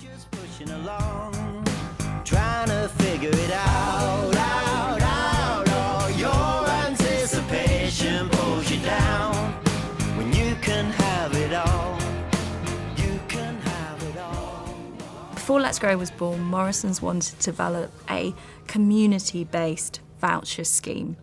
Just pushing along, trying to figure it out, oh, your anticipation pulls you down when you can have it all. You can have it all. Before Let's Grow was born, Morrisons wanted to develop a community-based voucher scheme.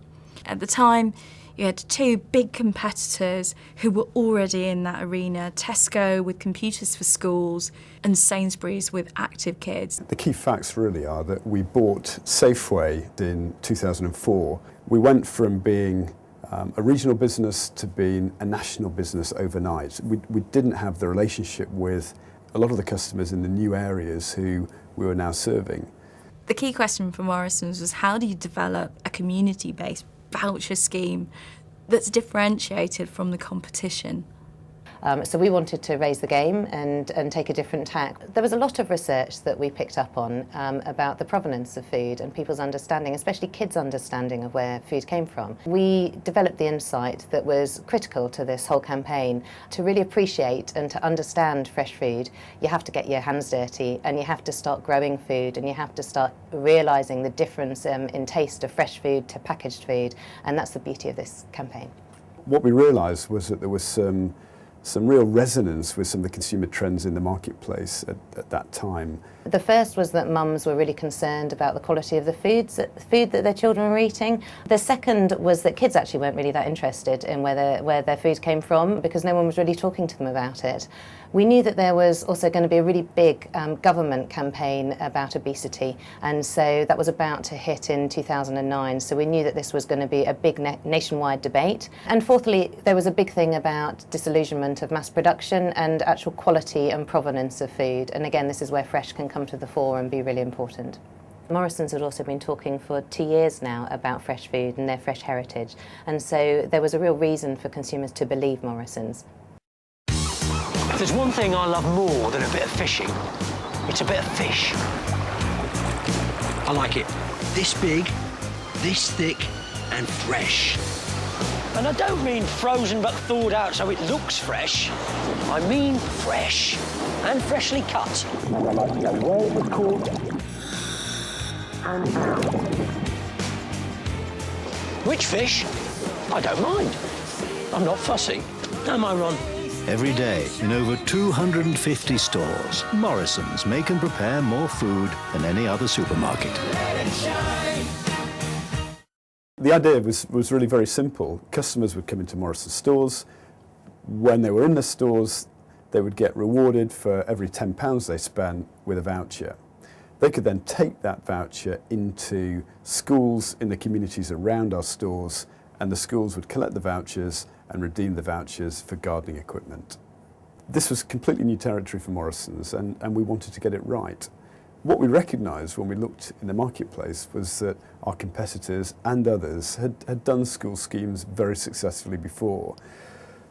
At the time, you had two big competitors who were already in that arena, Tesco with Computers for Schools and Sainsbury's with Active Kids. The key facts really are that we bought Safeway in 2004. We went from being a regional business to being a national business overnight. We didn't have the relationship with a lot of the customers in the new areas who we were now serving. The key question for Morrisons was, how do you develop a community-based voucher scheme that's differentiated from the competition? So we wanted to raise the game and take a different tack. There was a lot of research that we picked up on about the provenance of food and people's understanding, especially kids' understanding of where food came from. We developed the insight that was critical to this whole campaign. To really appreciate and to understand fresh food, you have to get your hands dirty and you have to start growing food and you have to start realising the difference in taste of fresh food to packaged food, and that's the beauty of this campaign. What we realised was that there was some real resonance with some of the consumer trends in the marketplace at that time. The first was that mums were really concerned about the quality of the food that their children were eating. The second was that kids actually weren't really that interested in where their food came from because no one was really talking to them about it. We knew that there was also going to be a really big government campaign about obesity, and so that was about to hit in 2009, so we knew that this was going to be a big nationwide debate. And fourthly, there was a big thing about disillusionment of mass production and actual quality and provenance of food, and again this is where fresh can come to the fore and be really important. Morrisons had also been talking for 2 years now about fresh food and their fresh heritage, and so there was a real reason for consumers to believe Morrisons. If there's one thing I love more than a bit of fishing, it's a bit of fish. I like it this big, this thick and fresh. And I don't mean frozen but thawed out so it looks fresh. I mean fresh and freshly cut. And I like to go where it was caught and how. Which fish? I don't mind. I'm not fussy. Am I, Ron? Every day, in over 250 stores, Morrisons make and prepare more food than any other supermarket. The idea was really very simple. Customers would come into Morrisons stores. When they were in the stores, they would get rewarded for every £10 they spent with a voucher. They could then take that voucher into schools in the communities around our stores, and the schools would collect the vouchers and redeem the vouchers for gardening equipment. This was completely new territory for Morrisons, and we wanted to get it right. What we recognised when we looked in the marketplace was that our competitors and others had done school schemes very successfully before.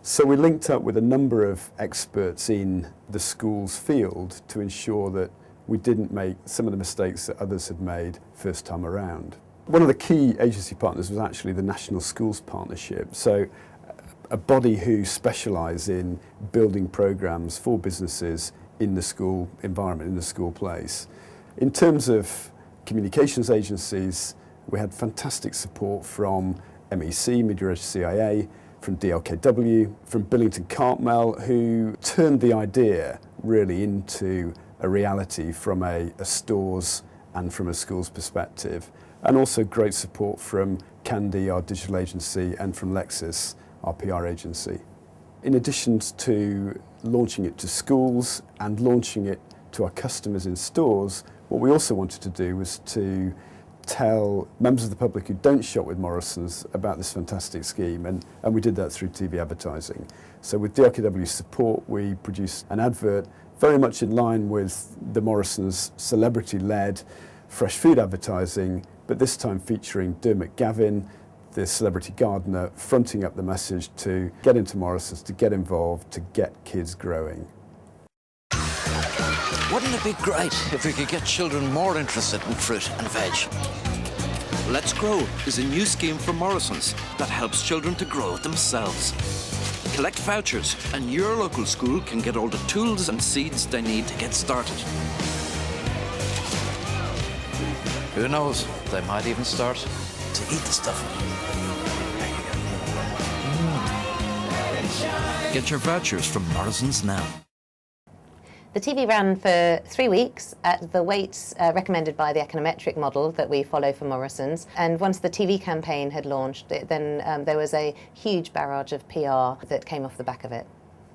So we linked up with a number of experts in the schools field to ensure that we didn't make some of the mistakes that others had made first time around. One of the key agency partners was actually the National Schools Partnership, so a body who specialise in building programmes for businesses in the school environment, in the school place. In terms of communications agencies, we had fantastic support from MEC, Media Edge CIA, from DLKW, from Billington Cartmel, who turned the idea really into a reality from a stores and from a school's perspective. And also great support from Candy, our digital agency, and from Lexis, our PR agency. In addition to launching it to schools and launching it to our customers in stores, what we also wanted to do was to tell members of the public who don't shop with Morrisons about this fantastic scheme, and we did that through TV advertising. So with DLKW's support, we produced an advert very much in line with the Morrisons celebrity-led fresh food advertising, but this time featuring Dermot Gavin, the celebrity gardener, fronting up the message to get into Morrisons, to get involved, to get kids growing. Wouldn't it be great if we could get children more interested in fruit and veg? Let's Grow is a new scheme from Morrisons that helps children to grow themselves. collect vouchers, and your local school can get all the tools and seeds they need to get started. Who knows, they might even start to eat the stuff. Get your vouchers from Morrisons now. The TV ran for 3 weeks at the weights recommended by the econometric model that we follow for Morrisons. And once the TV campaign had launched, then there was a huge barrage of PR that came off the back of it.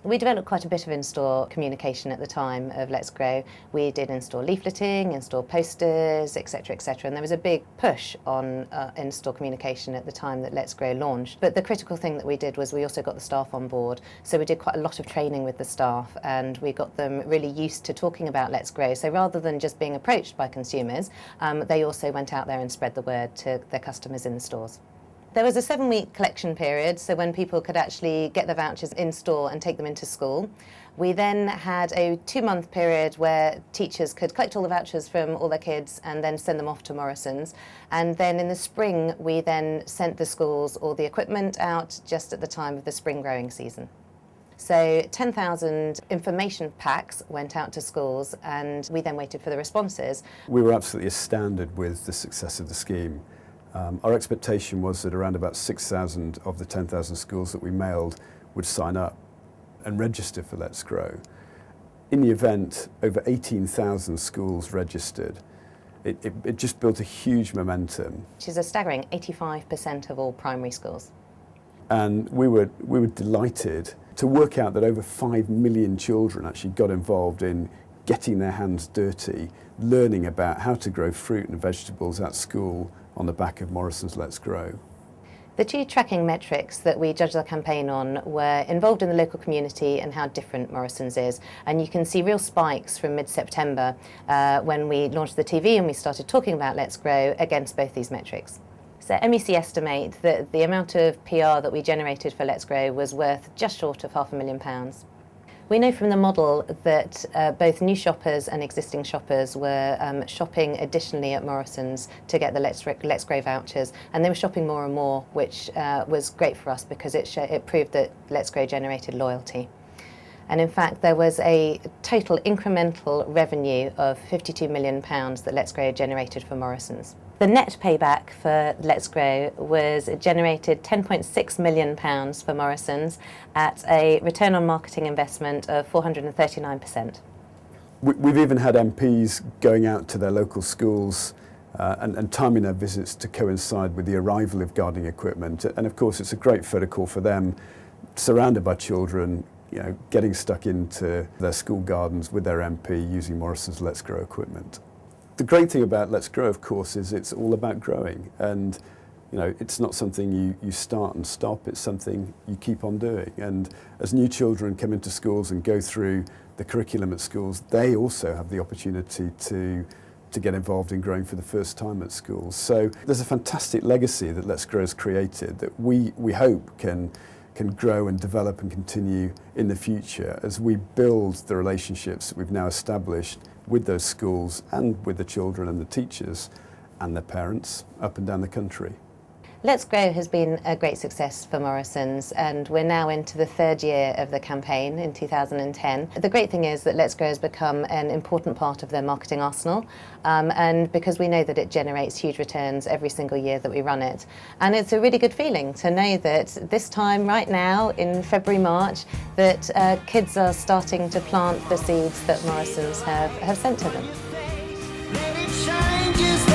We developed quite a bit of in-store communication at the time of Let's Grow. We did in-store leafleting, in-store posters, etc., etc. And there was a big push on in-store communication at the time that Let's Grow launched. But the critical thing that we did was we also got the staff on board. So we did quite a lot of training with the staff, and we got them really used to talking about Let's Grow. So rather than just being approached by consumers, they also went out there and spread the word to their customers in the stores. There was a 7-week collection period, so when people could actually get the vouchers in store and take them into school. We then had a 2-month period where teachers could collect all the vouchers from all their kids and then send them off to Morrisons. And then in the spring, we then sent the schools all the equipment out just at the time of the spring growing season. So 10,000 information packs went out to schools, and we then waited for the responses. We were absolutely astounded with the success of the scheme. Our expectation was that around about 6,000 of the 10,000 schools that we mailed would sign up and register for Let's Grow. In the event, over 18,000 schools registered. It just built a huge momentum. Which is a staggering 85% of all primary schools. And we were delighted to work out that over 5 million children actually got involved in getting their hands dirty, learning about how to grow fruit and vegetables at school on the back of Morrisons Let's Grow. The 2 tracking metrics that we judged our campaign on were involved in the local community and how different Morrisons is. And you can see real spikes from mid-September when we launched the TV and we started talking about Let's Grow against both these metrics. So MEC estimate that the amount of PR that we generated for Let's Grow was worth just short of £500,000. We know from the model that both new shoppers and existing shoppers were shopping additionally at Morrisons to get the Let's Grow vouchers, and they were shopping more and more, which was great for us because it proved that Let's Grow generated loyalty. And in fact, there was a total incremental revenue of £52 million that Let's Grow generated for Morrisons. The net payback for Let's Grow was it generated £10.6 million for Morrisons at a return on marketing investment of 439%. We've even had MPs going out to their local schools and timing their visits to coincide with the arrival of gardening equipment. And of course, it's a great photo call for them, surrounded by children, getting stuck into their school gardens with their MP using Morrisons Let's Grow equipment. The great thing about Let's Grow, of course, is it's all about growing, and it's not something you start and stop, it's something you keep on doing. And as new children come into schools and go through the curriculum at schools, they also have the opportunity to get involved in growing for the first time at schools. So there's a fantastic legacy that Let's Grow has created that we hope can grow and develop and continue in the future as we build the relationships that we've now established with those schools and with the children and the teachers and their parents up and down the country. Let's Grow has been a great success for Morrisons, and we're now into the 3rd year of the campaign in 2010. The great thing is that Let's Grow has become an important part of their marketing arsenal, and because we know that it generates huge returns every single year that we run it. And it's a really good feeling to know that this time right now in February, March, that kids are starting to plant the seeds that Morrisons have sent to them. Let it shine just